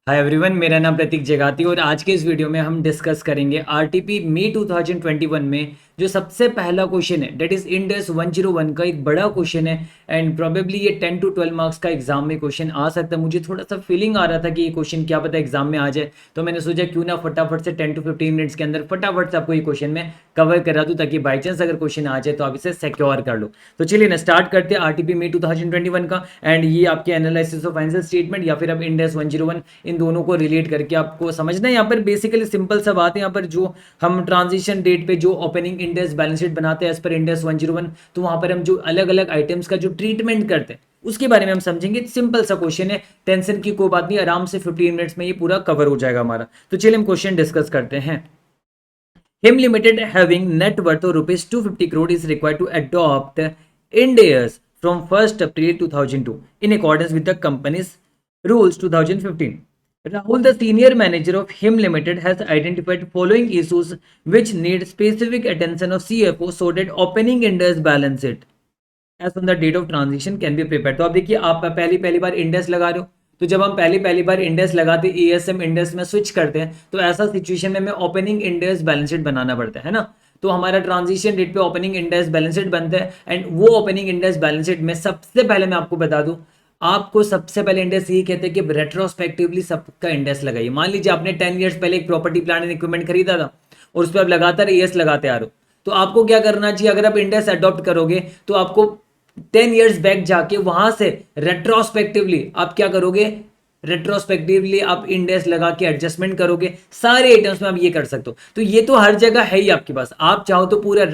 Hi everyone, मेरा नाम प्रतीक जगाती और आज के इस वीडियो में हम डिस्कस करेंगे आरटीपी मई 2021 में जो सबसे पहला क्वेश्चन है डेट इज इंड एस 101 का एक बड़ा क्वेश्चन है। एंड प्रोबेबली ये 10 to 12 मार्क्स का एग्जाम में क्वेश्चन आ सकता है। मुझे थोड़ा सा फीलिंग आ रहा था कि ये क्वेश्चन क्या पता एग्जाम में आ जाए, तो मैंने सोचा क्यों ना फटाफट से 10 to 15 मिनट्स के अंदर फटाफट से आपको ये क्वेश्चन में कवर करा दूँ, ताकि बाई चांस अगर क्वेश्चन आ जाए तो आप इसे सिक्योर कर लो। तो चलिए ना स्टार्ट करते हैं आरटीपी मई 2021 का। एंड ये आपके एनालिसिस ऑफ फाइनेंशियल स्टेटमेंट या फिर आप इंड एस 101 इन दोनों को रिलेट करके आपको समझना है। यहाँ पर बेसिकली सिंपल सा बात है, यहाँ पर जो हम ट्रांजिशन डेट पे जो ओपनिंग इंडेक्स बैलेंस शीट बनाते हैं एज पर इंडेक्स 101, तो वहां पर हम जो अलग अलग आइटम्स का जो ट्रीटमेंट करते हैं उसके बारे में हम समझेंगे। सिंपल सा क्वेश्चन है, टेंशन की कोई बात नहीं, आराम से 15 मिनट्स में ये पूरा कवर हो जाएगा हमारा। तो चलिए हम क्वेश्चन डिस्कस करते हैं। Him Limited having net worth of rupees 250 crore is required to adopt Ind AS from 1st April 2002 in accordance with the company's rules 2015. Rahul, the senior manager of Him Limited, has identified following issues which need specific attention of CFO so that opening Ind AS balance sheet as on the date of transition can be prepare. तो आप देखिए, आप पहली पहली बार index लगा रहे हो, तो जब हम पहली पहली बार इंडेक्स लगाते एएसएम इंडेक्स में स्विच करते हैं, तो ऐसा सिचुएशन में हमें ओपनिंग इंडेक्स बैलेंस शीट बनाना पड़ता है ना। तो हमारा ट्रांजिशन डेट पे ओपनिंग इंडेक्स बैलेंस शीट बनता है। एंड वो ओपनिंग इंडेक्स बैलेंस शीट में सबसे पहले मैं आपको बता दूं, आपको सबसे पहले इंडेक्स ये कहते हैं कि रेट्रोस्पेक्टिवली सबका इंडेक्स लगाइए। मान लीजिए आपने 10 ईयर्स पहले एक प्रॉपर्टी प्लांट एंड इक्विपमेंट खरीदा था और उस पर आप लगातार ईएस लगाते आ रहे हो, तो आपको क्या करना चाहिए? अगर आप इंडेक्स अडॉप्ट करोगे तो आपको 10 ईयर्स बैक जाके वहां से रेट्रोस्पेक्टिवली आप क्या करोगे? रेट्रोस्पेक्टिवली आप इंडेक्स लगा के एडजस्टमेंट करोगे। सारे आइटम्स में आप ये कर सकते हो, तो ये तो हर जगह है ही आपके पास। आप चाहो तो पूरा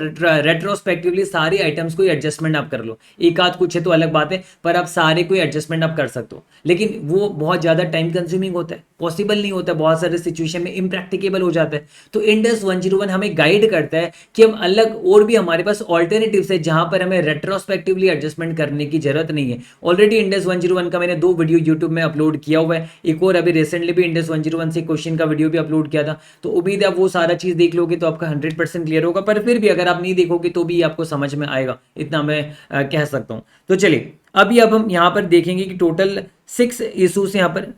रेट्रोस्पेक्टिवली सारे आइटम्स को एडजस्टमेंट आप कर लो। एक आध कुछ है तो अलग बात है, पर आप सारे को एडजस्टमेंट आप कर सकते हो, लेकिन वो बहुत ज्यादा टाइम कंज्यूमिंग होता है, पॉसिबल नहीं होता, बहुत सारे सिचुएशन में इम्प्रैक्टिकेबल हो जाता है। तो इंडेक्स 101 हमें गाइड करता है कि हम अलग और भी हमारे पास ऑल्टरनेटिव है जहां पर हमें रेट्रोस्पेक्टिवली एडजस्टमेंट करने की जरूरत नहीं है। ऑलरेडी इंडेक्स 101 का मैंने 2 वीडियो यूट्यूब में अपलोड किया हुआ है, एक और अभी रिसेंटली भी इंडेक्स 101 से क्वेश्चन का वीडियो भी अपलोड किया था। तो उम्मीद है आप वो सारा चीज देख लोगे तो आपका 100% क्लियर होगा, पर फिर भी अगर आप नहीं देखोगे तो भी आपको समझ में आएगा, इतना मैं कह सकता हूं। तो चलिए अभी अब हम यहाँ पर देखेंगे कि टोटल 6 इशूज यहाँ पर,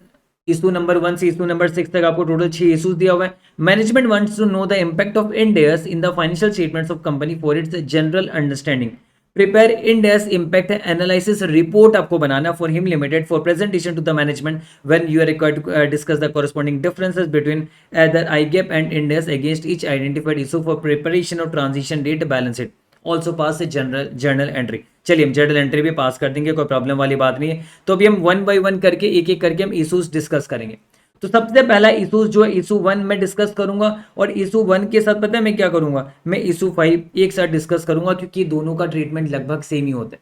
इशू नंबर 1 से इशू नंबर 6 तक आपको टोटल 6 इशूज दिया हुआ है। Management wants to know the impact of Ind AS in the financial statements of company for its general understanding. Prepare Ind AS impact analysis report आपको बनाना for him limited for presentation to the management when you are required to discuss the corresponding differences between either I GAAP and Ind AS against each identified issue for preparation of transition date balance sheet also pass a journal entry. चलिए हम journal entry भी पास कर देंगे, कोई problem वाली बात नहीं है। तो अभी हम 1 by 1 करके एक एक करके हम इशूज डिस्कस करेंगे। तो सबसे पहला इशू जो है इशू 1 में डिस्कस करूंगा, और इशू 1 के साथ पता है मैं क्या करूंगा? मैं इशू 5 एक साथ डिस्कस करूंगा, क्योंकि दोनों का ट्रीटमेंट लगभग सेम ही होता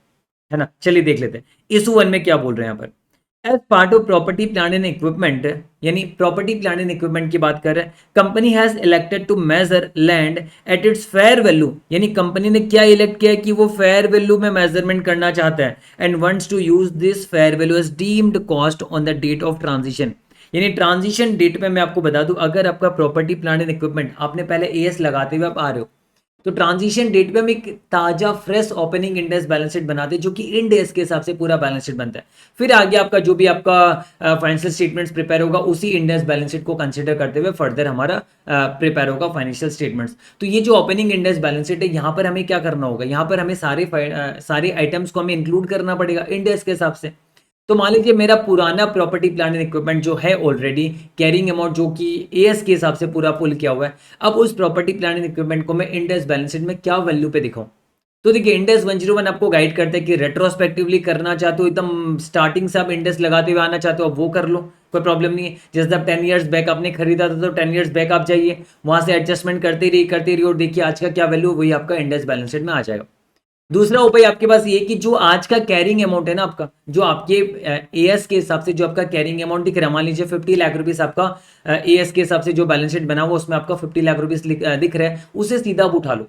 है ना। चलिए देख लेते हैं इशू 1 में क्या बोल रहे हैं यहाँ पर। As part of property plant and equipment, यानी प्रॉपर्टी प्लांट एंड इक्विपमेंट की बात कर रहे हैं, company has elected to measure land at its fair value. यानी कंपनी ने क्या इलेक्ट किया है कि वो फेयर वैल्यू में मेजरमेंट करना चाहता है, and wants to use this fair value as deemed cost on the date of transition. यानी ट्रांजिशन डेट में मैं आपको बता दूं, अगर आपका प्रॉपर्टी प्लांट एंड इक्विपमेंट आपने पहले एएस लगाते हुए आप आ रहे हो, तो ट्रांजिशन डेट पे हम एक ताजा fresh opening index balance sheet बनाते हैं, जो कि इंड एस के हिसाब से पूरा बैलेंस शीट बनता है। फिर आगे आपका जो भी आपका फाइनेंशियल स्टेटमेंट्स प्रिपेयर होगा, उसी इंडेक्स बैलेंस शीट को कंसीडर करते हुए फर्दर हमारा प्रिपेयर होगा फाइनेंशियल स्टेटमेंट्स। तो ये जो ओपनिंग इंडेक्स बैलेंस शीट है, यहाँ पर हमें क्या करना होगा? यहाँ पर हमें सारे आइटम्स को हमें इंक्लूड करना पड़ेगा इंडेक्स के हिसाब से। तो मान लीजिए मेरा पुराना प्रॉपर्टी प्लांट एंड इक्विपमेंट जो है ऑलरेडी कैरिंग अमाउंट जो कि एएस के हिसाब से पूरा पुल किया हुआ है, अब उस प्रॉपर्टी प्लांट एंड इक्विपमेंट को मैं इंडेक्स बैलेंस शीट में क्या वैल्यू पे दिखाऊं? तो देखिए इंडेक्स 101 आपको गाइड करता है कि रेट्रोस्पेक्टिवली करना चाहते हो, एकदम स्टार्टिंग से आप इंडेक्स लगाते हुए आना चाहते हो, अब वो कर लो, कोई प्रॉब्लम नहीं है। जैसे आप 10 ईयर्स बैक आपने खरीदा था, तो 10 ईयर्स बैक आप जाइए, वहां से एडजस्टमेंट करते रहिए और देखिए आज का क्या वैल्यू, वही आपका इंडेक्स बैलेंस शीट में आ जाएगा। दूसरा उपाय आपके पास ये कि जो आज का कैरिंग अमाउंट है ना आपका, जो आपके एएस के हिसाब से जो आपका कैरिंग अमाउंट दिख रहा है, मान लीजिए 50 लाख रुपीस आपका एएस के हिसाब से जो बैलेंस शीट बना हुआ उसमें आपका 50 लाख रुपीस दिख रहा है, उसे सीधा आप उठा लो।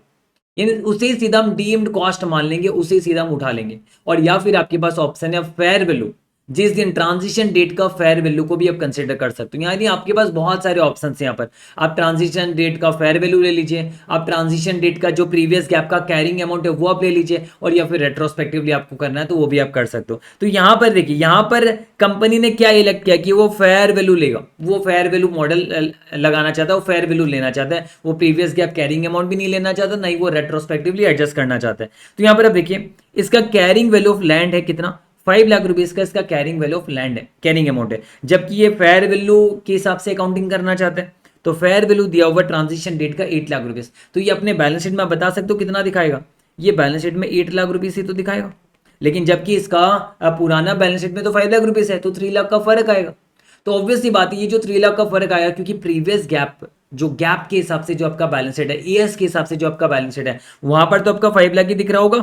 यानी उसे सीधा हम डीम्ड कॉस्ट मान लेंगे, उसे सीधा हम उठा लेंगे। और या फिर आपके पास ऑप्शन है फेयर वैल्यू, जिस दिन ट्रांजिशन डेट का फेयर वैल्यू को भी आप कंसिडर कर सकते हो। यानी आपके पास बहुत सारे ऑप्शन हैं यहाँ पर। आप ट्रांजिशन डेट का फेयर वैल्यू ले लीजिए, आप ट्रांजिशन डेट का जो प्रीवियस गैप का कैरिंग अमाउंट है वो आप ले लीजिए, और या फिर रेट्रोस्पेक्टिवली आपको करना है तो वो भी आप कर सकते हो। तो यहाँ पर देखिए, यहाँ पर कंपनी ने क्या इलेक्ट किया कि वो फेयर वैल्यू लेगा, वो फेयर वैल्यू मॉडल लगाना चाहता है, वो फेयर वैल्यू लेना चाहता है, वो प्रीवियस गैप कैरिंग अमाउंट भी नहीं लेना चाहता, नहीं वो रेट्रोस्पेक्टिवली एडजस्ट करना चाहता है। तो यहाँ पर आप देखिए, इसका कैरिंग वैल्यू ऑफ लैंड है कितना, 5 लाख रुपीज का इसका कैरिंग वैल्यू ऑफ लैंड है, कैरिंग अमाउंट है, जबकि ये फेयर वैल्यू के हिसाब से अकाउंटिंग करना चाहते हैं। तो फेयर वैल्यू दिया हुआ ट्रांजिशन डेट का 8 लाख रुपीज, तो ये अपने बैलेंस शीट में आप बता सकते हो कितना दिखाएगा, ये बैलेंस शीट में 8 लाख रुपीज ही तो दिखाएगा, लेकिन जबकि इसका पुराना बैलेंस शीट में तो 5 लाख रुपीज है, तो 3 लाख का फर्क आएगा। तो ऑब्वियसली बात है, ये जो 3 लाख का फर्क आया क्योंकि प्रीवियस गैप, जो गैप के हिसाब से जो आपका बैलेंस शीट है, ईएस के हिसाब से जो आपका बैलेंस शीट है, वहां पर तो आपका 5 लाख ही दिख रहा होगा,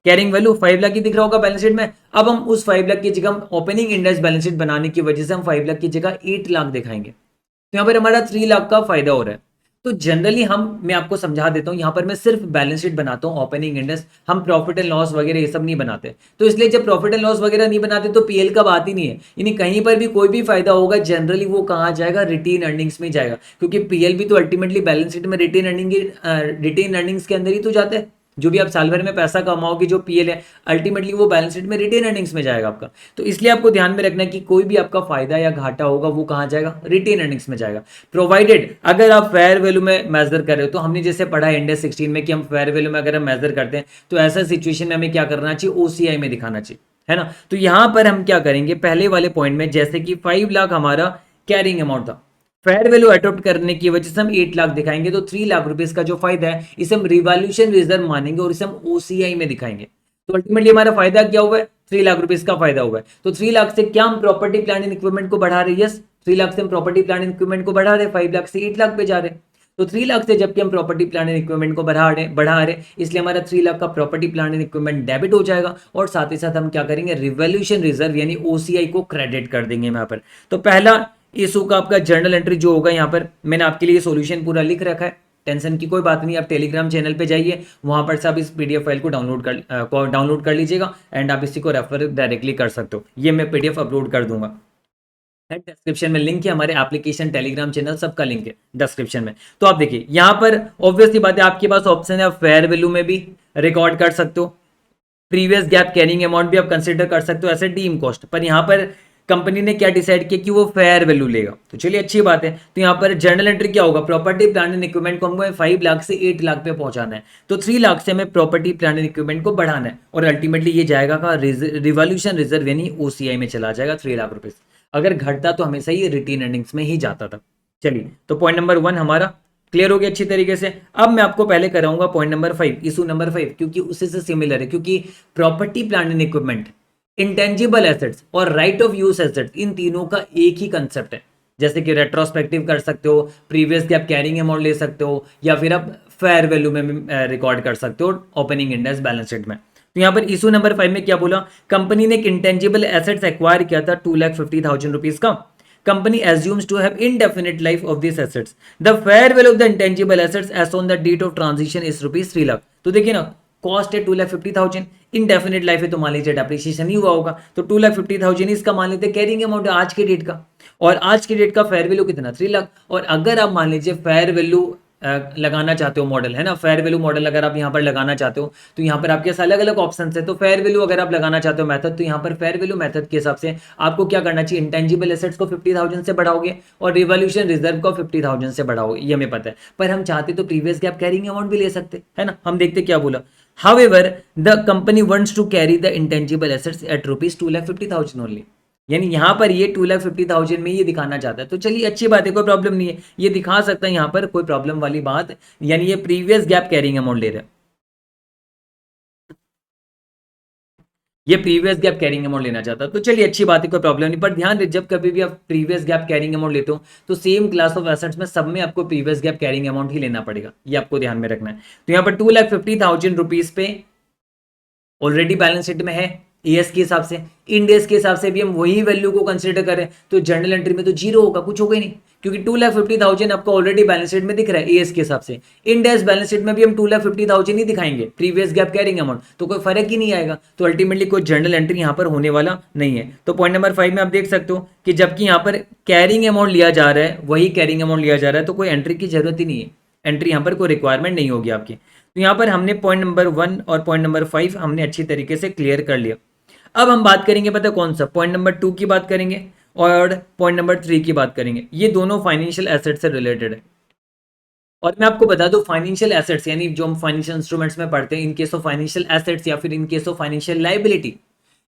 कैरिंग वैल्यू 5 लाख की दिख रहा होगा बैलेंस शीट में। अब हम उस 5 लाख की जगह, हम ओपनिंग इंडेक्स बैलेंस शीट बनाने की वजह से हम 5 लाख की जगह 8 लाख दिखाएंगे, तो यहाँ पर हमारा 3 लाख का फायदा हो रहा है। तो जनरली मैं आपको समझा देता हूँ, यहाँ पर मैं सिर्फ बैलेंस शीट बनाता हूँ, ओपनिंग इंडेक्स, हम प्रॉफिट एंड लॉस वगैरह ये सब नहीं बनाते। तो इसलिए जब प्रॉफिट एंड लॉस वगैरह नहीं बनाते तो पीएल का बात ही नहीं है, यानी कहीं पर भी कोई भी फायदा होगा जनरली वो कहाँ जाएगा, रिटेन अर्निंग्स में जाएगा, क्योंकि पीएल भी तो अल्टीमेटली बैलेंस शीट में रिटेन अर्निंग्स के अंदर ही तो जाता है। जो भी आप साल भर में पैसा कमाओगे, जो पीएल है, अल्टीमेटली वो बैलेंस शीट में रिटेन अर्निंग्स में जाएगा आपका। तो इसलिए आपको ध्यान में रखना है कि कोई भी आपका फायदा या घाटा होगा वो कहाँ जाएगा, रिटेन अर्निंग्स में जाएगा। प्रोवाइडेड अगर आप फेयर वैल्यू में मेजर कर रहे हो, तो हमने जैसे पढ़ा है इंडेक्स 16 में कि हम फेयर वैल्यू में अगर हम मेजर करते हैं तो ऐसा सिचुएशन में हमें क्या करना चाहिए, ओसीआई में दिखाना चाहिए, है ना। तो यहां पर हम क्या करेंगे, पहले वाले पॉइंट में जैसे कि 5 लाख हमारा कैरिंग अमाउंट था, फेयर वैल्यू अडॉप्ट करने की वजह से हम 8 लाख दिखाएंगे, तो 3 लाख रुपीज का जो फायदा है इसे हम रिवॉल्यूशन रिजर्व मानेंगे और इसे हम ओसीआई में दिखाएंगे। तो अल्टीमेटली हमारा फायदा क्या हुआ है, 3 लाख रुपीज का फायदा हुआ है। तो 3 लाख से क्या हम प्रॉपर्टी प्लांट एंड इक्विपमेंट को बढ़ा रहे हैं, यस 3 लाख से हम प्रॉपर्टी प्लांट एंड इक्विपमेंट को बढ़ा रहे हैं, 5 लाख से 8 लाख पे जा रहे हैं। तो 3 लाख से जबकि हम प्रॉपर्टी प्लांट एंड इक्विपमेंट को बढ़ा रहे, इसलिए हमारा 3 लाख का property plant and equipment debit हो जाएगा, और साथ ही साथ हम क्या करेंगे, रिवॉल्यूशन रिजर्व यानी ओसीआई को क्रेडिट कर देंगे यहाँ पर। तो पहला इशू का आपका जर्नल एंट्री जो होगा, यहाँ पर मैंने आपके लिए सॉल्यूशन पूरा लिख रखा है, टेंशन की कोई बात नहीं। आप टेलीग्राम चैनल पे जाइए, वहां पर से आप इस पीडीएफ फाइल को डाउनलोड कर लीजिएगा, एंड आप इसी को रेफर डायरेक्टली कर सकते हो। ये मैं पीडीएफ अपलोड कर दूंगा, डिस्क्रिप्शन में लिंक है, हमारे एप्लीकेशन टेलीग्राम चैनल सबका लिंक है डिस्क्रिप्शन में। तो आप देखिए यहाँ पर ऑब्वियसली बात है, आपके पास ऑप्शन है, आप फेयर वैल्यू में भी रिकॉर्ड कर सकते हो, प्रीवियस गैप कैरिंग अमाउंट भी आप कंसिडर कर सकते हो एज ए डीम कॉस्ट, पर यहाँ पर कंपनी ने क्या डिसाइड किया कि वो फेयर वैल्यू लेगा, तो चलिए अच्छी बात है। तो यहाँ पर जर्नल एंट्री क्या होगा, प्रॉपर्टी प्लांट एंड इक्विपमेंट को हमको 5 लाख से 8 लाख पे पहुंचाना है, तो 3 लाख से हमें प्रॉपर्टी प्लांट एंड इक्विपमेंट को बढ़ाना है, और अल्टीमेटली ये जाएगा का रिवॉल्यूशन रिजर्व यानी ओसीआई में चला जाएगा 3 लाख रुपए। अगर घटता तो हमेशा ही रिटेन अर्निंग्स में ही जाता था। चलिए, तो पॉइंट नंबर 1 हमारा क्लियर हो गया अच्छी तरीके से। अब मैं आपको पहले कराऊंगा पॉइंट नंबर 5, इशू नंबर 5, क्योंकि उसी से सिमिलर है, क्योंकि property plant and equipment, intangible assets और राइट ऑफ यूज एसेट्स, इन तीनों का एक ही कंसेप्ट है। जैसे कि रेट्रोस्पेक्टिव कर सकते हो, प्रीवियस की आप कैरिंग अमाउंट ले सकते हो, या फिर आप फेयर वैल्यू में रिकॉर्ड कर सकते हो ओपनिंग इंडेक्स बैलेंस शीट में। तो यहाँ पर इशू नंबर 5 में क्या बोला, कंपनी ने एक इंटेंजिबल एसेट्स एक्वायर किया था 2,50,000 रुपीज का। Company assumes to have indefinite life of these assets. The fair value of the intangible assets as on the date of transition is rupees 3 lakh. तो देखिए ना, कॉस्ट है 2,50,000, इनडेफिनेट लाइफ है तो मान लीजिए डेप्रिसिएशन ही हुआ होगा, तो 2,50,000 इसका मान लेते कैरिंग अमाउंट आज के डेट का, और आज के डेट का फेयर वैल्यू कितना, 3 लाख। और अगर आप मान लीजिए फेयर वैल्यू लगाना चाहते हो मॉडल, है ना, फेयर वैल्यू मॉडल अगर आप यहाँ पर लगाना चाहते हो, तो यहाँ पर आपके पास अलग अलग ऑप्शन है। तो फेयर वैल्यू अगर आप लगाना चाहते हो मेथड, तो यहाँ पर फेयर वैल्यू मेथड के हिसाब से आपको क्या करना चाहिए, इंटेंजिबल एसेट्स को 50,000 से बढ़ाओगे और रिवॉल्यूशन रिजर्व को 50,000 से बढ़ाओगे, ये हमें पता है। पर हम चाहते तो प्रीवियस गैप कैरिंग अमाउंट भी ले सकते, है ना। हम देखते क्या बोला, however the company wants to carry the intangible assets at rupees 2,50,000 only। यानी यहाँ पर ये 2,50,000 में ये दिखाना चाहता है, तो चलिए अच्छी बात है, कोई प्रॉब्लम नहीं है, ये दिखा सकता है यहाँ पर, कोई प्रॉब्लम वाली बात, यानी ये प्रीवियस गैप कैरिंग अमाउंट ले रहा है, ये प्रीवियस गैप कैरिंग अमाउंट लेना चाहता है, तो चलिए अच्छी बात है, कोई प्रॉब्लम नहीं। पर ध्यान दे, जब कभी भी आप प्रीवियस गैप कैरिंग अमाउंट लेते हो तो सेम क्लास ऑफ एसेट्स में सब में आपको प्रीवियस गैप कैरिंग अमाउंट ही लेना पड़ेगा, ये आपको ध्यान में रखना है। तो यहाँ पर 2,50,000 रुपीज पे ऑलरेडी बैलेंस शीट में है, एएस के हिसाब से। इंड एस के हिसाब से भी हम वही वैल्यू को कंसिडर करें तो जनरल एंट्री में तो जीरो होगा, कुछ होगा ही नहीं, क्योंकि 2,50,000 आपको ऑलरेडी बैलेंस शीट में दिख रहा है एएस के हिसाब से। इंड एस बैलेंस शीट में भी हम 2,50,000 ही दिखाएंगे, प्रीवियस गैप कैरिंग अमाउंट, तो कोई फर्क ही नहीं आएगा, तो अल्टीमेटली कोई जनरल एंट्री यहाँ पर होने वाला नहीं है। तो पॉइंट नंबर 5 में आप देख सकते हो कि जबकि यहाँ पर कैरिंग अमाउंट लिया जा रहा है, वही कैरिंग अमाउंट लिया जा रहा है, तो कोई एंट्री की जरूरत ही नहीं है, एंट्री यहाँ पर कोई रिक्वायरमेंट नहीं होगी आपकी। तो यहाँ पर हमने पॉइंट नंबर 1 और पॉइंट नंबर 5 हमने अच्छी तरीके से क्लियर कर लिया। अब हम बात करेंगे पता कौन सा, पॉइंट नंबर 2 की बात करेंगे और पॉइंट नंबर 3 की बात करेंगे। ये दोनों फाइनेंशियल एसेट से रिलेटेड है। और मैं आपको बता दूं फाइनेंशियल एसेट्स यानी जो हम फाइनेंशियल इंस्ट्रूमेंट्स में पढ़ते हैं, in case of financial assets या फिर in case of financial liability,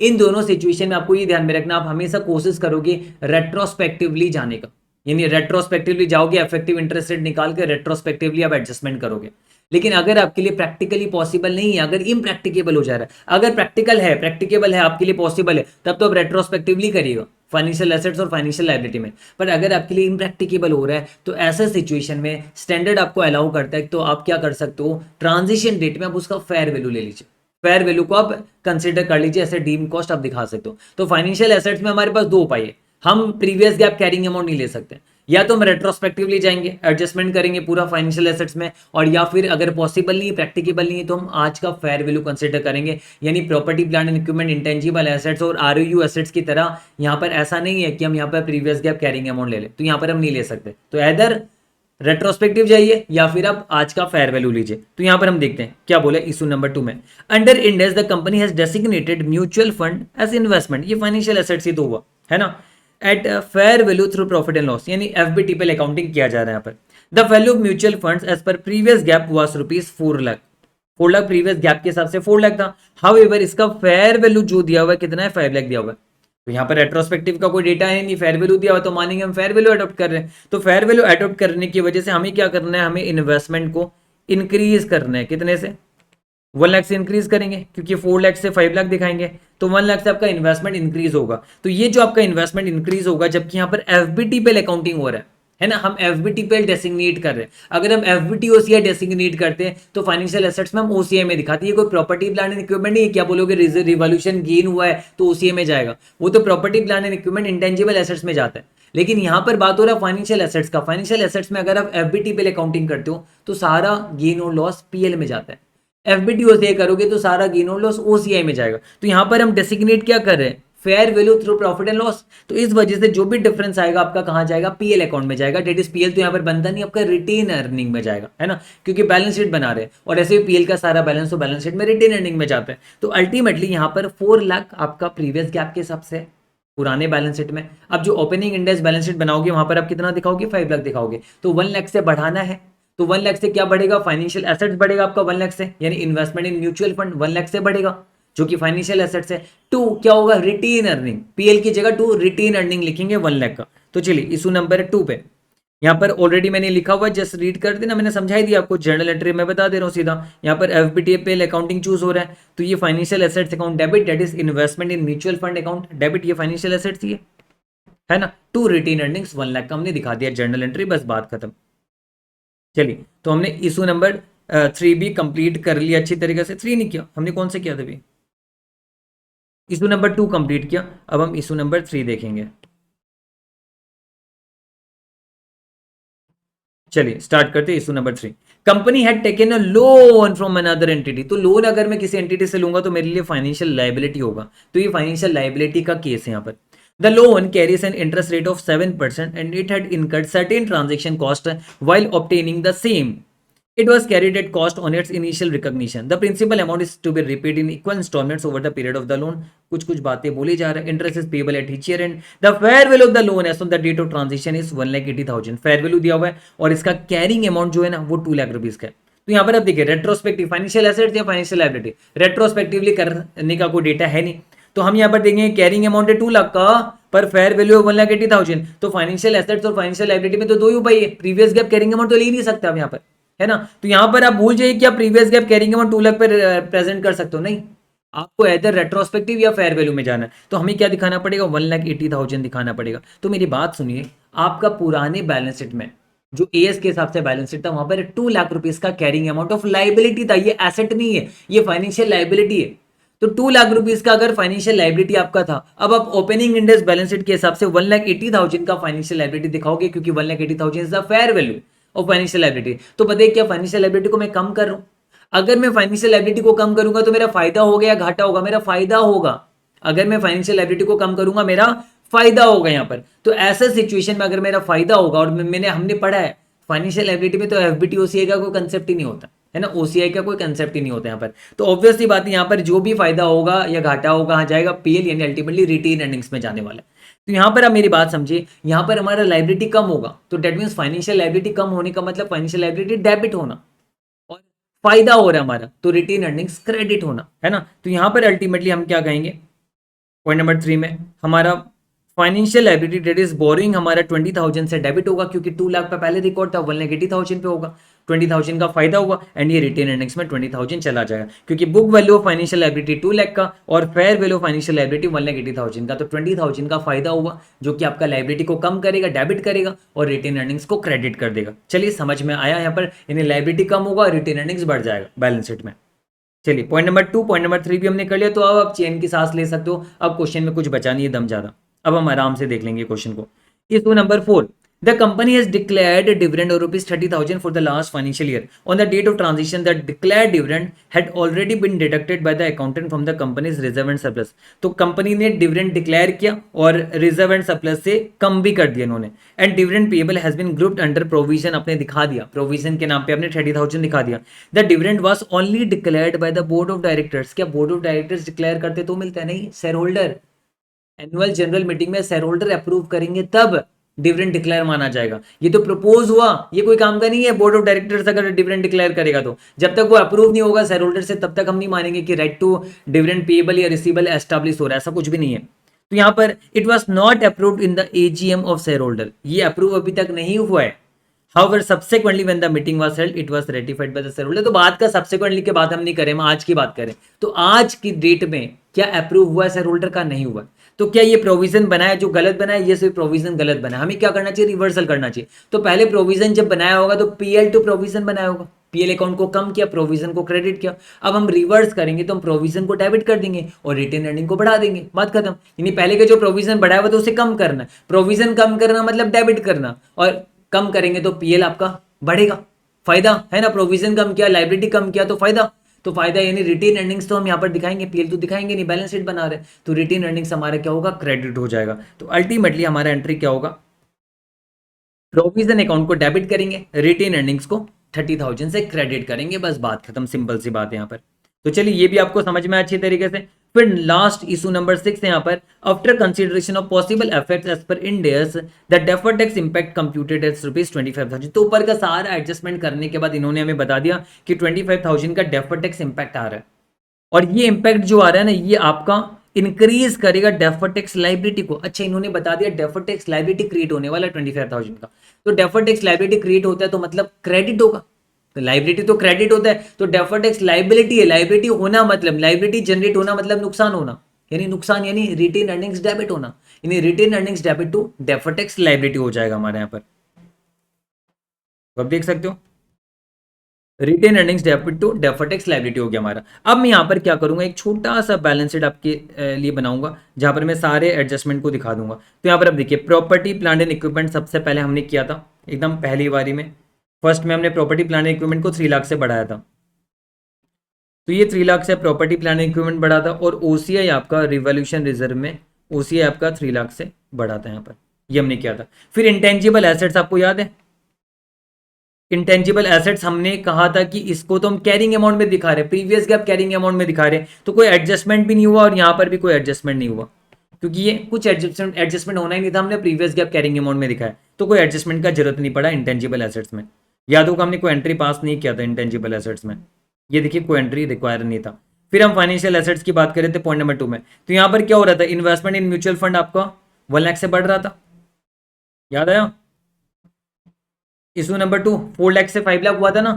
इन दोनों सिचुएशन में आपको ये ध्यान में रखना, आप हमेशा कोशिश करोगे रेट्रोस्पेक्टिवली जाने का, यानी रेट्रोस्पेक्टिवली जाओगे, इफेक्टिव इंटरेस्ट रेट निकाल के रेट्रोस्पेक्टिवली आप एडजस्टमेंट करोगे। लेकिन अगर आपके लिए प्रैक्टिकली पॉसिबल नहीं है, अगर इम्प्रैक्टिकेबल हो जा रहा है, अगर प्रैक्टिकेबल है आपके लिए पॉसिबल है, तब तो आप रेट्रोस्पेक्टिवली करिएगा फाइनेंशियल एसेट्स और फाइनेंशियल लायबिलिटी में। पर अगर आपके लिए इम्प्रैक्टिकेबल हो रहा है तो ऐसे सिचुएशन में स्टैंडर्ड आपको अलाउ करता है, तो आप क्या कर सकते हो, ट्रांजिशन डेट में आप उसका फेयर वैल्यू ले लीजिए, फेयर वैल्यू को आप कंसीडर कर लीजिए, ऐसे डीम कॉस्ट आप दिखा सकते हो। तो फाइनेंशियल एसेट्स में हमारे पास दो उपाय है, हम प्रीवियस गैप कैरिंग अमाउंट नहीं ले सकते, या तो हम रेट्रोस्पेक्टिवली जाएंगे, एडजस्टमेंट करेंगे पूरा फाइनेंशियल एसेट्स में, और या फिर अगर पॉसिबल नहीं, प्रैक्टिकेबल नहीं है, तो हम आज का फेयर वैल्यू कंसीडर करेंगे, यानी property plant and equipment, intangible assets और आरओयू एसेट्स की तरह यहाँ पर ऐसा नहीं है कि हम यहाँ पर प्रीवियस गैप कैरिंग अमाउंट ले लें, तो यहाँ पर हम नहीं ले सकते। तो इधर रेट्रोस्पेक्टिव जाइए या फिर आप आज का फेयर वैल्यू लीजिए। तो यहां पर हम देखते हैं क्या बोला इशू नंबर 2 में, under Ind AS the company has designated mutual fund as investment, ये फाइनेंशियल एसेट्स ही तो हुआ है ना, at fair value through profit and loss, यानी एफबीटी पे अकाउंटिंग किया जा रहा है यहाँ पर। The value of mutual funds as per previous GAAP was ₹4 lakh, 4 lakh previous GAAP के हिसाब से 4 लाख था। हाउएवर इसका फेयर वैल्यू जो दिया हुआ है कितना है, 5 लाख दिया हुआ है। तो यहाँ पर रेट्रोस्पेक्टिव का कोई डेटा है नहीं, फेयर वैल्यू दिया हुआ, तो मानेंगे हम फेयर वैल्यू अडॉप्ट कर रहे हैं। तो फेयर वैल्यू अडॉप्ट करने की वजह से हमें क्या करना है, हमें इन्वेस्टमेंट को इंक्रीज करना है, कितने से, 1 लाख से इंक्रीज करेंगे, क्योंकि 4 लाख से 5 लाख दिखाएंगे, तो 1 लाख से आपका इन्वेस्टमेंट इंक्रीज होगा। तो ये जो आपका इन्वेस्टमेंट इंक्रीज होगा, जबकि यहाँ पर एफबीटी पे अकाउंटिंग हो रहा है ना, हम एफबीटी पे डेसिग्नेट कर रहे हैं। अगर हम एफबीटी ओसीआई डेसिग्नेट करते हैं तो फाइनेंशियल एसेट्स में हम ओसीआई में दिखाते हैं, ये कोई प्रॉपर्टी प्लांट एंड इक्विपमेंट नहीं है, क्या बोलोगे रिवॉल्यूशन गेन हुआ है तो ओसीआई में जाएगा, वो तो property plant and equipment intangible assets में जाता है। लेकिन यहाँ पर बात हो रहा है फाइनेंशियल एसेट्स का, फाइनेंशियल एसेट्स में अगर आप एफबीटी पे अकाउंटिंग करते हो तो सारा गेन और लॉस पीएल में जाता है, एफबीटी ओसीआई करोगे तो सारा गेन और लॉस ओसीआई में जाएगा। तो यहाँ पर हम डेसिग्नेट क्या कर रहे हैं, fair value through profit and loss, तो इस वजह से जो भी डिफरेंस आएगा आपका कहां जाएगा, पीएल अकाउंट में जाएगा। डेट इज पीएल तो यहाँ पर बनता नहीं, आपका रिटेन अर्निंग में जाएगा, है ना, क्योंकि बैलेंस शीट बना रहे हैं और ऐसे भी पीएल का सारा बैलेंस तो बैलेंस शीट में रिटेन अर्निंग में जाता है। तो अल्टीमेटली यहाँ पर 4 लाख आपका प्रीवियस गैप के हिसाब से पुराने बैलेंस शीट में। अब जो ओपनिंग इंडेक्स बैलेंस शीट बनाओगे वहां पर आप कितना दिखाओगे, 5 लाख दिखाओगे। तो 1 लाख से बढ़ाना है, तो 1 लाख से क्या बढ़ेगा, फाइनेंशियल एसेट्स बढ़ेगा आपका 1 लाख से, यानी investment in mutual fund 1 lakh से बढ़ेगा, जो कि फाइनेंशियल एसेट्स है। 2 क्या होगा, रिटेन अर्निंग, पीएल की जगह 2 रिटेन अर्निंग लिखेंगे 1 लाख का। तो चलिए इशू नंबर 2 पे, यहाँ पर ऑलरेडी मैंने लिखा हुआ, जस्ट रीड कर देना, मैंने समझाई दिया आपको, जर्नल एंट्री में बता दे रहा हूँ सीधा। यहाँ पर एफबीटी पे अकाउंटिंग चूज हो रहा है, तो ये financial assets account debit, that is investment in mutual fund account debit, ये फाइनेंशियल एसेट्स ही है ना। 2 रिटेन अर्निंग्स 1 लाख का हमने दिखा दिया जर्नल एंट्री, बस बात खत्म। चलिए तो हमने इशू नंबर 3 भी कंप्लीट कर लिया अच्छी तरीके से। 3 नहीं किया हमने, कौन से किया था अभी, इशू नंबर 2 कंप्लीट किया। अब हम इशू नंबर 3 देखेंगे। चलिए स्टार्ट करते हैं issue number 3। Company had taken a loan from another entity, तो लोन अगर मैं किसी एंटिटी से लूंगा तो मेरे लिए फाइनेंशियल लायबिलिटी होगा, तो ये फाइनेंशियल लायबिलिटी का केस है यहाँ पर। The loan carries an interest rate of 7% and it had incurred certain transaction cost while obtaining the same. It was carried at cost on its initial recognition. The principal amount is to be repaid in equal installments over the period of the loan. कुछ बातें बोली जा रहा है। Interest is payable at each year end. The fair value of the loan as on the date of transition is 1,80,000. Fair value दिया हुआ है और इसका कैरिंग अमाउंट जो है ना वो 2 लाख रुपीज का है। तो यहाँ पर आप देखिए रेट्रोस्पेक्टिव फाइनेंशियल एसेट्स या फाइनेंशियल लायबिलिटी, रेट्रोस्पेक्टिवली करने का कोई डेटा है नहीं, तो हम यहाँ पर देखेंगे कैरिंग अमाउंट है 2 लाख का, पर फेयर वैल्यू 1,80,000। तो फाइनेंशियल एसेट्स और फाइनेंशियल लायबिलिटी में तो दो ही उपाय है, प्रीवियस गैप कैरिंग अमाउंट तो ले ही नहीं सकते आप यहाँ पर, है ना। तो यहाँ पर आप भूल जाइए कि आप previous gap carrying amount 2 lakh पर प्रेजेंट कर सकते हो, नहीं, आपको इधर रेट्रोस्पेक्टिव या फेयर वैल्यू में जाना है। तो हमें क्या दिखाना पड़ेगा, 1,80,000 दिखाना पड़ेगा। तो मेरी बात सुनिए, आपका पुराने बैलेंस शीट में जो एएस के हिसाब से बैलेंस शीट था वहां पर 2 लाख रुपीज का कैरिंग अमाउंट ऑफ लाइबिलिटी था, ये एसेट नहीं है, ये फाइनेंशियल लाइबिलिटी है। तो 2 लाख रुपीज का अगर फाइनेंशियल लाइबिलिटी आपका था, अब आप ओपनिंग इंडेक्स बैलेंस शीट के हिसाब से 1,80,000 का फाइनेंशियल लाइबिलिटी दिखाओगे, क्योंकि 1,80,000 is the fair value of financial liability. तो बताइए क्या फाइनेंशियल लाइबिलिटी को मैं कम कर रहा हूं? अगर मैं फाइनेंशियल लाइबिलिटी को कम करूंगा तो मेरा फायदा होगा या घाटा होगा? मेरा फायदा होगा। अगर मैं फाइनेंशियल लाइबिलिटी को कम करूंगा मेरा फायदा होगा यहाँ पर। तो ऐसा सिचुएशन में अगर मेरा फायदा होगा, और हमने पढ़ा है फाइनेंशियल लाइबिलिटी में तो एफबीटी ओसीआई का कोई कंसेप्ट ही नहीं होता है ना, ओसीआई का कोई कंसेप्ट ही नहीं होता यहाँ पर। तो ऑब्वियसली बात है, यहाँ पर जो भी फायदा होगा या घाटा होगा कहाँ जाएगा? पीएल यानी अल्टीमेटली रिटेन अर्निंग्स में जाने वाला है। तो यहाँ पर आप मेरी बात समझिए, यहाँ पर हमारा लाइबिलिटी कम होगा तो डेट मीन्स फाइनेंशियल लाइबिलिटी कम होने का मतलब फाइनेंशियल लाइबिलिटी डेबिट होना, और फायदा हो रहा है हमारा तो रिटेन अर्निंग्स क्रेडिट होना, है ना। तो यहाँ पर अल्टीमेटली हम क्या कहेंगे, पॉइंट नंबर 3 में हमारा financial liability debt is borrowing हमारा 20,000 से डेबिट होगा, क्योंकि 2 लाख पे पहले रिकॉर्ड था, 1,80,000 पे होगा, 20,000 का फायदा हुआ, एंड ये रिटेन अर्निंग्स में 20,000 चला जाएगा, क्योंकि book value of financial liability 2 lakh का और fair value of financial liability 1,80,000 का, तो 20,000 का फायदा हुआ जो कि आपका लाइबिलिटी को कम करेगा, डेबिट करेगा, और रिटेन अर्निंग्स को क्रेडिट कर देगा। चलिए समझ में आया यहाँ पर, यानी लाइबिलिटी कम होगा और रिटेन अर्निंग्स बढ़ जाएगा बैलेंस शीट में। चलिए पॉइंट नंबर 2, पॉइंट नंबर 3 भी हमने कर लिया, तो अब आप चैन की सांस ले सकते हो। अब क्वेश्चन में कुछ बचा नहीं है दम ज्यादा, अब हम आराम से देख लेंगे क्वेश्चन को। Issue number 4, the company has declared dividend of ₹30,000 for the last financial year. On the date of transition the declared dividend had already been deducted by the accountant from the company's reserve and surplus. तो company ने dividend declare किया और reserve and surplus से कम भी कर दिया इन्होंने, and dividend payable has been grouped under provision, अपने दिखा दिया, प्रोविजन के नाम पे अपने 30,000 दिखा दिया। The dividend was only declared by the board of directors. क्या बोर्ड ऑफ डायरेक्टर्स डिक्लेयर करते तो मिलता है? नहीं, share holder annual general meeting में शेयर होल्डर अप्रूव करेंगे तब डिविडेंड डिक्लेयर माना जाएगा। ये तो प्रपोज हुआ, ये कोई काम का नहीं है। बोर्ड ऑफ डायरेक्टर्स अगर डिविडेंड डिक्लेयर करेगा तो जब तक वो अप्रूव नहीं होगा शेयर होल्डर से, तब तक हम नहीं मानेंगे कि राइट टू डिविडेंड पेएबल या रिसीवेबल एस्टैब्लिश हो रहा है, ऐसा कुछ भी नहीं है। तो यहाँ पर it was not approved in the AGM of share holder, ये अप्रूव अभी तक नहीं हुआ है। However, subsequently when the meeting was held, it was ratified by the shareholder। तो बात का subsequently के बाद हम नहीं करें, हम आज की बात करें। तो आज की डेट में क्या अप्रूव हुआ शेयर होल्डर का? नहीं हुआ। तो क्या ये प्रोविजन बनाया जो गलत बनाया? ये सिर्फ प्रोविजन गलत बनाया, हमें क्या करना चाहिए? रिवर्सल करना चाहिए। तो पहले प्रोविजन जब बनाया होगा तो पीएल टू प्रोविजन बनाया होगा, पीएल अकाउंट को कम किया, प्रोविजन को क्रेडिट किया। अब हम रिवर्स करेंगे तो हम प्रोविजन को डेबिट कर देंगे और रिटेन अर्निंग को बढ़ा देंगे, बात खत्म। यानी पहले के जो प्रोविजन बढ़ाया हुआ तो उसे कम करना, प्रोविजन कम करना मतलब डेबिट करना, और कम करेंगे तो पीएल आपका बढ़ेगा, फायदा है ना। प्रोविजन कम किया, लाइबिलिटी कम किया तो फायदा, तो फायदा यानी रिटेन अर्निंग्स तो हम यहाँ पर दिखाएंगे, पीएल तो दिखाएंगे नहीं, बैलेंस शीट बना रहे, तो रिटेन अर्निंग्स हमारा क्या होगा? क्रेडिट हो जाएगा। तो अल्टीमेटली हमारा एंट्री क्या होगा? प्रोविजन अकाउंट को डेबिट करेंगे, रिटेन अर्निंग्स को 30,000 से क्रेडिट करेंगे, बस बात खत्म, सिंपल सी बात है यहाँ पर। तो चलिए ये भी आपको समझ में अच्छी तरीके से। फिर लास्ट इशू नंबर 6 है यहाँ पर, after consideration of possible effects as per Ind AS the deferred tax impact computed as ₹25,000। तो ऊपर का सारा एडजस्टमेंट करने के बाद इन्होंने हमें बता दिया कि 25,000 का डेफर्ड टैक्स इंपैक्ट आ रहा है, और ये इंपैक्ट जो आ रहा है ना, ये आपका इंक्रीज करेगा डेफर्ड टैक्स लाइबिलिटी को। अच्छा, इन्होंने बता दिया डेफर्ड टैक्स लाइबिलिटी क्रिएट होने वाला 25,000 का, तो डेफर्ड टैक्स लाइबिलिटी क्रिएट होता है तो मतलब क्रेडिट होगा, तो लाइबिलिटी तो क्रेडिट होता है, तो डेफर्ड टैक्स लाइबिलिटी है, लाइबिलिटी होना मतलब लाइबिलिटी जनरेट होना मतलब नुकसान होना, यानी नुकसान यानी रिटेन अर्निंग्स डेबिट होना, यानी retained earnings debit to deferred tax liability हो जाएगा हमारे यहाँ पर। तो आप देख सकते हो retained earnings debit to deferred tax liability हो गया हमारा। अब मैं यहाँ पर क्या करूंगा, एक छोटा सा बैलेंस शीट आपके लिए बनाऊंगा जहां पर मैं सारे एडजस्टमेंट को दिखा दूंगा। तो यहाँ पर अब देखिए, प्रॉपर्टी प्लांट एंड इक्विपमेंट सबसे पहले हमने किया था एकदम पहली बारी में, फर्स्ट में हमने प्रॉपर्टी प्लांट एंड इक्विपमेंट को 3 लाख से बढ़ाया था, तो ये 3 लाख से प्रॉपर्टी प्लांट एंड इक्विपमेंट बढ़ा था, और ओसीआई आपका रिवॉल्यूशन रिजर्व में ओसीआई आपका 3 लाख से बढ़ा था यहाँ पर, ये हमने किया था। फिर इंटेंजिबल एसेट्स आपको याद है, इंटेंजिबल एसेट्स हमने कहा था कि इसको तो हम कैरिंग अमाउंट में दिखा रहे, प्रीवियस गैप कैरिंग अमाउंट में दिखा रहे, तो कोई एडजस्टमेंट भी नहीं हुआ और यहाँ पर भी कोई एडजस्टमेंट नहीं हुआ, क्योंकि ये कुछ एडजस्टमेंट होना ही नहीं था, हमने प्रीवियस गैप कैरिंग अमाउंट में दिखाया, तो कोई एडजस्टमेंट का जरूरत नहीं पड़ा इंटेंजिबल एसेट्स में। याद होगा हमने कोई एंट्री पास नहीं किया था इंटेंजिबल एसेट्स में, ये देखिए कोई एंट्री रिक्वायर नहीं था। फिर हम फाइनेंशियल एसेट्स की बात करें थे पॉइंट नंबर 2 में, तो यहाँ पर क्या हो रहा था, इन्वेस्टमेंट इन म्यूचुअल फंड आपका 1 लाख से बढ़ रहा था, याद आया। इशू नंबर 2 4 लाख से 5 लाख हुआ था ना,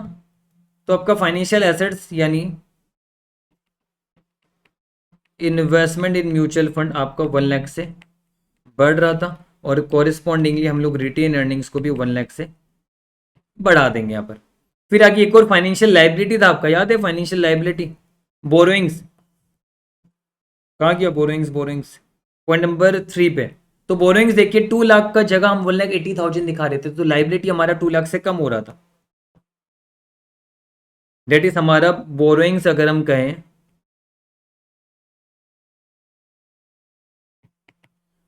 तो आपका फाइनेंशियल एसेट्स यानी इन्वेस्टमेंट इन म्यूचुअल फंड आपका 1 लाख से बढ़ रहा था, और कॉरिस्पॉन्डिंगली हम लोग रिटेन अर्निंग्स को भी 1 लाख से बढ़ा देंगे यहाँ पर। फिर आगे एक और फाइनेंशियल लाइबिलिटी था आपका, याद है फाइनेंशियल लाइबिलिटी बोरोइंग्स, कहाँ गया बोरोइंग्स? बोरोइंग्स पॉइंट नंबर 3 पे। तो बोरोइंग्स देखिए 2 लाख का जगह हम 1,80,000 दिखा रहे थे, तो लाइबिलिटी हमारा 2 लाख से कम हो रहा था। डेट इज हमारा बोरोइंग्स अगर हम कहें,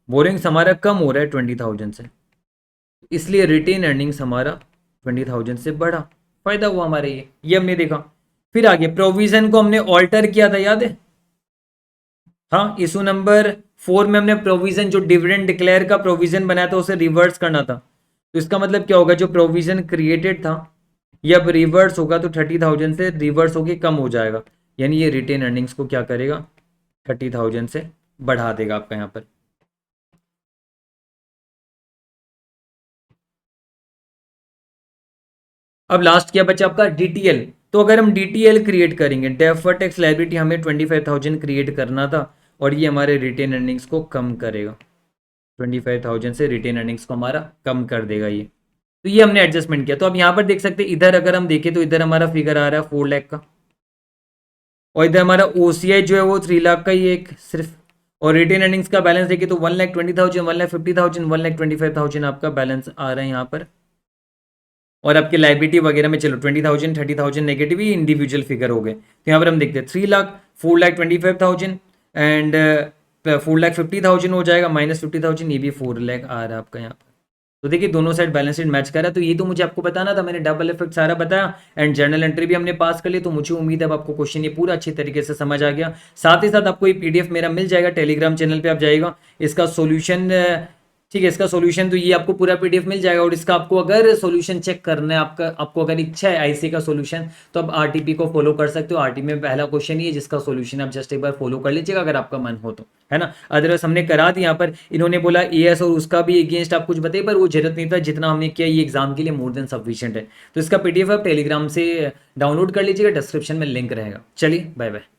बोरोइंग्स हमारा कम हो रहा है 20,000 से, इसलिए रिटेन अर्निंग्स हमारा 20,000 से बढ़ा, फायदा हुआ हमारे ये हमने देखा। फिर आगे प्रोविजन को हमने ऑल्टर किया था, याद है? हाँ, इशू नंबर 4 में हमने प्रोविजन जो डिविडेंड डिक्लेयर का प्रोविजन बनाया था उसे रिवर्स करना था। तो इसका मतलब क्या होगा, जो प्रोविजन क्रिएटेड था ये अब रिवर्स होगा, तो 30,000 से रिवर्स होके कम हो जाएगा, यानी ये रिटेन अर्निंग्स को क्या करेगा, 30,000 से बढ़ा देगा आपका यहाँ पर। अब लास्ट क्या बचा आपका, डीटीएल। तो अगर हम डीटीएल क्रिएट करेंगे, डेफर्ड टैक्स लायबिलिटी, हमें 25,000 क्रिएट करना था और ये हमारे रिटेन अर्निंग्स को कम करेगा, 25,000 से रिटेन अर्निंग्स को हमारा कम कर देगा ये। तो ये हमने एडजस्टमेंट किया। तो अब यहाँ पर देख सकते हैं, इधर अगर हम देखें तो इधर हमारा फिगर आ रहा है 4 लाख का, और इधर हमारा ओसीआई जो है वो 3 लाख का ही एक सिर्फ, और रिटेन अर्निंग्स का बैलेंस देखिए तो 1,20,000, 1,50,000, 1,25,000 आपका बैलेंस आ रहा है यहाँ पर। और आपके लाइबिलिटी वगैरह में चलो 20,000, 30,000 नेगेटिव ही इंडिविजुअल फिगर हो गए। तो यहाँ पर हम देखते हैं 3 लाख, 4,25,000 एंड 4,50,000 हो जाएगा, -50,000, ये भी 4 लाख आ रहा है आपका यहाँ पर। तो देखिए दोनों साइड बैलेंस शीट मैच कर रहा है। तो ये तो मुझे आपको बताना था, मैंने डबल इफेक्ट सारा बताया एंड जर्नल एंट्री भी हमने पास कर ली। तो मुझे उम्मीद है अब आपको क्वेश्चन ये पूरा अच्छी तरीके से समझ आ गया। साथ ही साथ आपको ये पीडीएफ मेरा मिल जाएगा टेलीग्राम चैनल पे, आप जाइएगा, इसका सॉल्यूशन, ठीक है, इसका सॉल्यूशन तो ये आपको पूरा पीडीएफ मिल जाएगा। और इसका आपको अगर सॉल्यूशन चेक करना है, आपको अगर इच्छा है आईसी का सॉल्यूशन, तो आप आरटीपी को फॉलो कर सकते हो। आरटीपी में पहला क्वेश्चन ही है जिसका सॉल्यूशन आप जस्ट एक बार फॉलो कर लीजिएगा अगर आपका मन हो तो, है ना। अदरवाइज हमने करा दिया यहाँ पर, इन्होंने बोला एएस और उसका भी अगेंस्ट आप कुछ बताइए, पर वो जरूरत नहीं था, जितना हमने किया ये एग्जाम के लिए मोर देन सफिशिएंट है। तो इसका पीडीएफ आप टेलीग्राम से डाउनलोड कर लीजिएगा, डिस्क्रिप्शन में लिंक रहेगा। चलिए बाय बाय।